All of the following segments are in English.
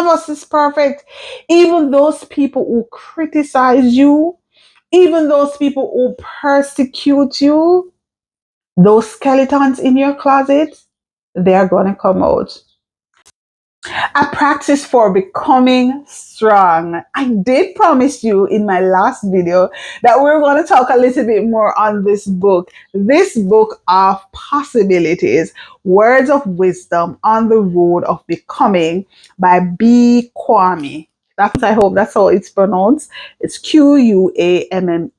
of us is perfect. Even those people who criticize you, even those people who persecute you, those skeletons in your closet, they are going to come out. A practice for becoming strong. I did promise you in my last video that we are going to talk a little bit more on this book of possibilities, words of wisdom on the road of becoming by B. Kwame. I hope that's how it's pronounced. It's Quammie.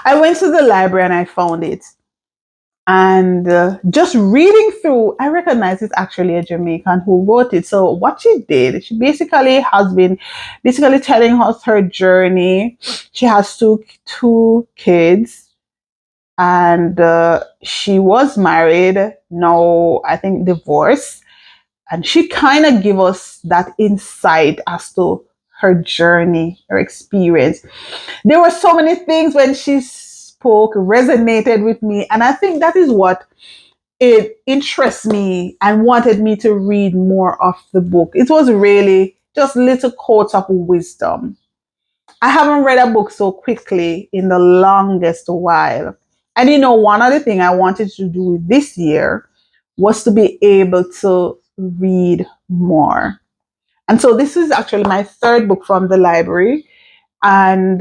I went to the library and I found it. And just reading through, I recognize it's actually a Jamaican who wrote it. So what she did, she basically has been basically telling us her journey. She has two kids, and she was married. Now I think divorced, and she kind of give us that insight as to her journey, her experience. There were so many things when she spoke resonated with me, and I think that is what it interests me and wanted me to read more of the book. It was really just little quotes of wisdom. I haven't read a book so quickly in the longest while. And one other thing I wanted to do this year was to be able to read more. And so this is actually my third book from the library. And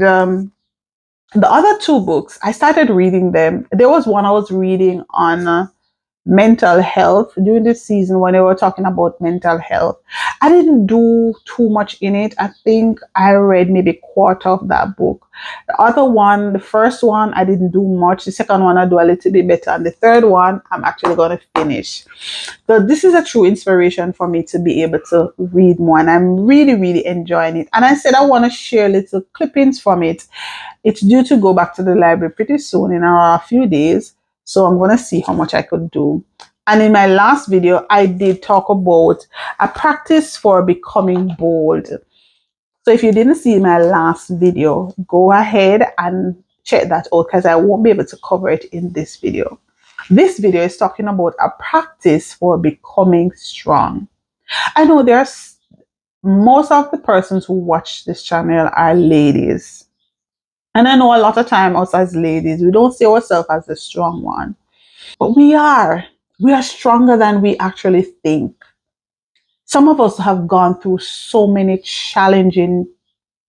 the other two books, I started reading them. There was one I was reading on mental health during this season when they were talking about mental health. I didn't do too much in it. I think I read maybe a quarter of that book. The other one, the first one, I didn't do much. The second one, I do a little bit better. And the third one, I'm actually going to finish. So this is a true inspiration for me to be able to read more. And I'm really, really enjoying it. And I said I want to share little clippings from it. It's due to go back to the library pretty soon in a few days. So I'm going to see how much I could do. And in my last video, I did talk about a practice for becoming bold. So if you didn't see my last video, go ahead and check that out because I won't be able to cover it in this video. This video is talking about a practice for becoming strong. I know there's most of the persons who watch this channel are ladies. And I know a lot of time us as ladies, we don't see ourselves as the strong one. But we are. We are stronger than we actually think. Some of us have gone through so many challenging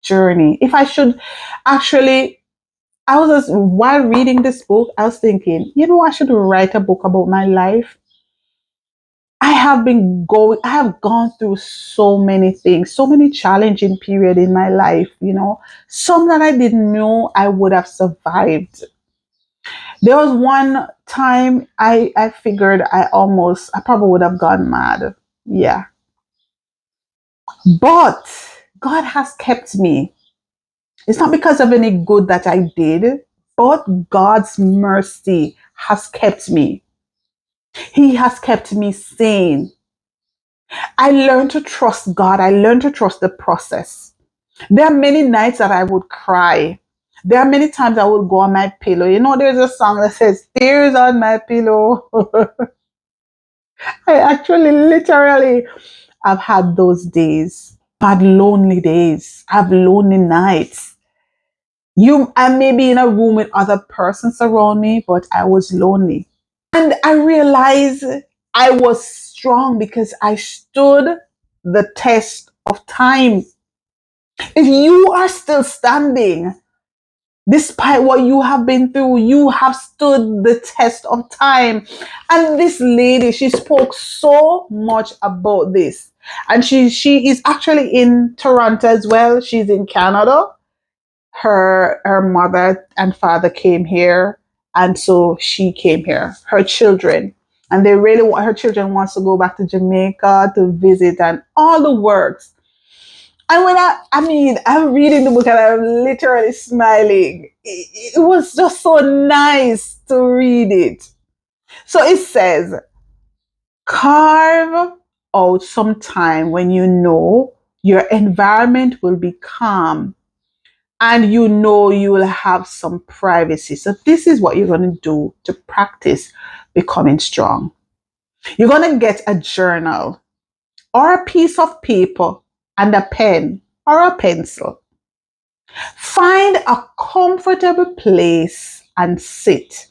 journey. If I should actually, while reading this book, I was thinking, I should write a book about my life. I have gone through so many things, so many challenging periods in my life, some that I didn't know I would have survived. There was one time I figured I probably would have gone mad. Yeah. But God has kept me. It's not because of any good that I did, but God's mercy has kept me. He has kept me sane. I learned to trust God. I learned to trust the process. There are many nights that I would cry. There are many times I would go on my pillow. There's a song that says, "Tears on my pillow." I actually literally have had those days. I've had lonely days. I've lonely nights. I may be in a room with other persons around me, but I was lonely. And I realized I was strong because I stood the test of time. If you are still standing, despite what you have been through, you have stood the test of time. And this lady, she spoke so much about this. And she is actually in Toronto as well. She's in Canada. Her mother and father came here, and so she came here. Her children, and her children wants to go back to Jamaica to visit and all the works. And when I'm reading the book and I'm literally smiling. It was just so nice to read it. So it says, carve out some time when you know your environment will be calm and you will have some privacy. So this is what you're going to do to practice becoming strong. You're going to get a journal. or a piece of paper and a pen or a pencil. Find a comfortable place and sit.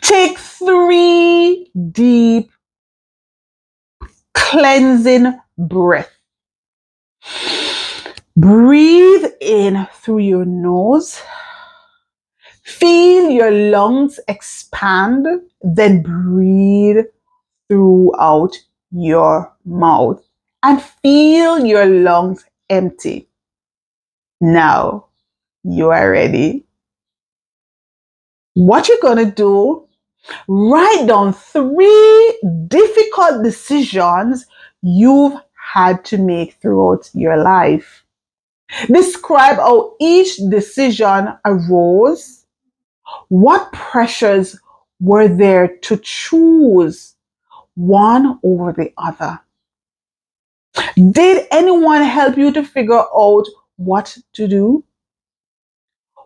Take 3 deep cleansing breaths. Breathe in through your nose. Feel your lungs expand, then breathe throughout your mouth and feel your lungs empty. Now you are ready. What you're going to do, write down 3 difficult decisions you've had to make throughout your life. Describe how each decision arose. What pressures were there to choose one over the other? Did anyone help you to figure out what to do?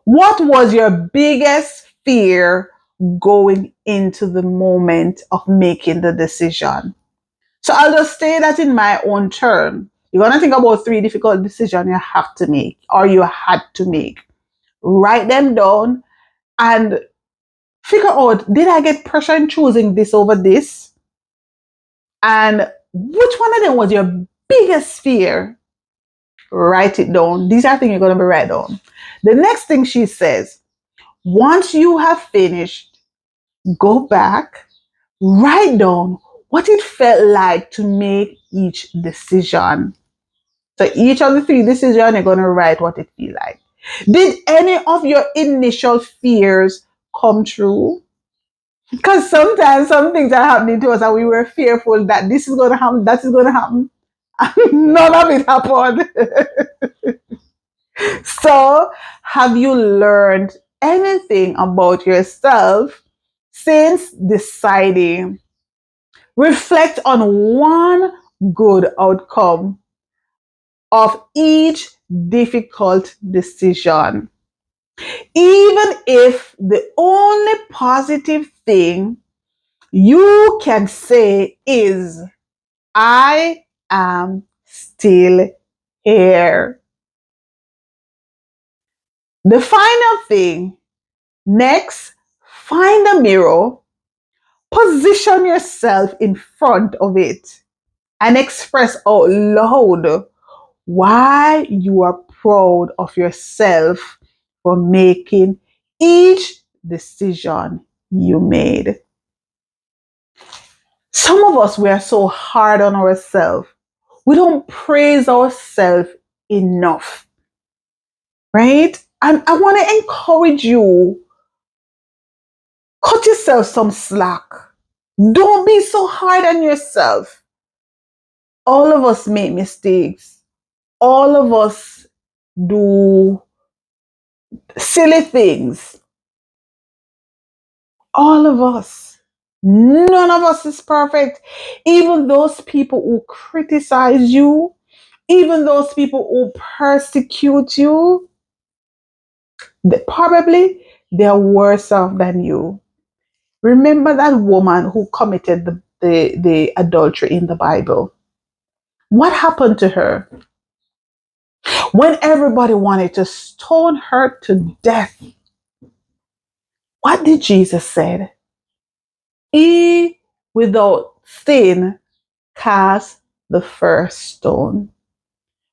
What was your biggest fear going into the moment of making the decision? So I'll just say that in my own turn. You're going to think about 3 difficult decisions you have to make or you had to make. Write them down and figure out, did I get pressure in choosing this over this? And which one of them was your biggest fear? Write it down. These are things you're going to be write down. The next thing she says, once you have finished, go back, write down what it felt like to make each decision. So each of the 3 decisions, you're going to write what it feel like. Did any of your initial fears come true? Because sometimes some things are happening to us and we were fearful that this is going to happen, that is going to happen. None of it happened. So, have you learned anything about yourself since deciding? Reflect on one good outcome of each difficult decision. Even if the only positive thing you can say is, I am still here. The final thing, next, find a mirror, position yourself in front of it, and express out loud why you are proud of yourself for making each decision you made. Some of us, we are so hard on ourselves. We don't praise ourselves enough, right? And I want to encourage you, cut yourself some slack. Don't be so hard on yourself. All of us make mistakes. All of us do silly things. All of us. None of us is perfect. Even those people who criticize you, even those people who persecute you, probably they're worse off than you. Remember that woman who committed the adultery in the Bible? What happened to her? When everybody wanted to stone her to death, what did Jesus say? He without sin cast the first stone.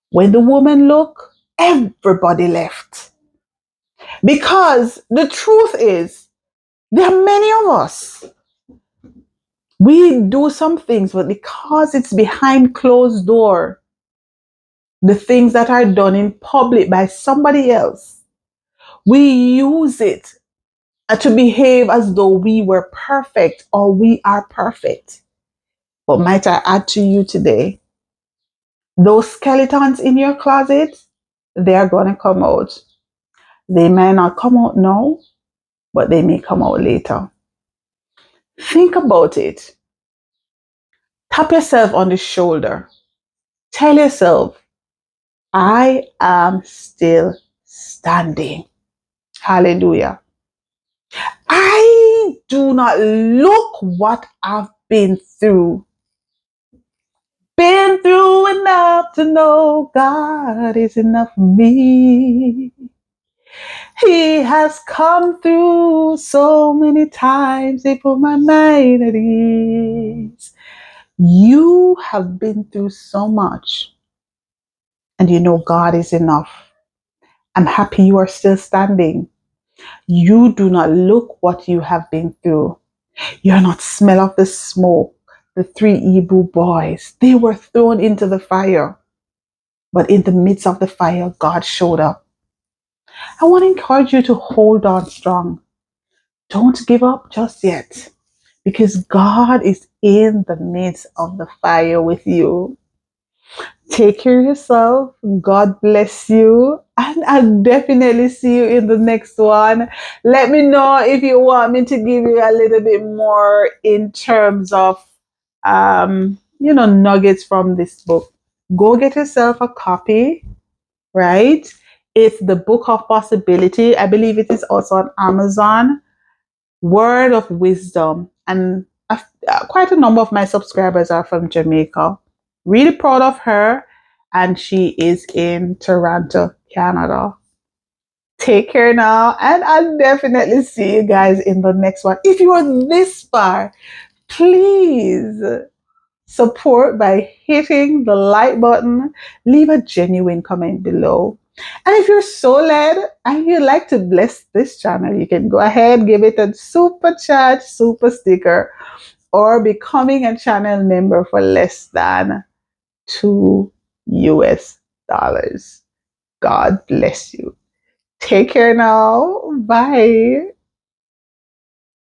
When the woman looked, everybody left. Because the truth is, there are many of us. We do some things, but because it's behind closed door, the things that are done in public by somebody else, we use it to behave as though we were perfect or we are perfect. But might I add to you today, those skeletons in your closet, they are going to come out. They may not come out now, but they may come out later. Think about it. Tap yourself on the shoulder. Tell yourself, I am still standing. Hallelujah. I do not look what I've been through. through enough to know God is enough for me. He has come through so many times, he put my mind at ease. You have been through so much, and you know God is enough. I'm happy you are still standing. You do not look what you have been through. You're not smell of the smoke. The three Hebrew boys, they were thrown into the fire. But in the midst of the fire, God showed up. I want to encourage you to hold on strong. Don't give up just yet, because God is in the midst of the fire with you. Take care of yourself. God bless you. And I'll definitely see you in the next one. Let me know if you want me to give you a little bit more in terms of, nuggets from this book. Go get yourself a copy, right? It's the Book of Possibility. I believe it is also on Amazon. Word of Wisdom. And quite a number of my subscribers are from Jamaica. Really proud of her. And she is in Toronto, Canada. Take care now. And I'll definitely see you guys in the next one. If you are this far, please support by hitting the like button, leave a genuine comment below. And if you're so led and you'd like to bless this channel, you can go ahead, give it a super chat, super sticker, or becoming a channel member for less than $2. God bless you. Take care now. Bye.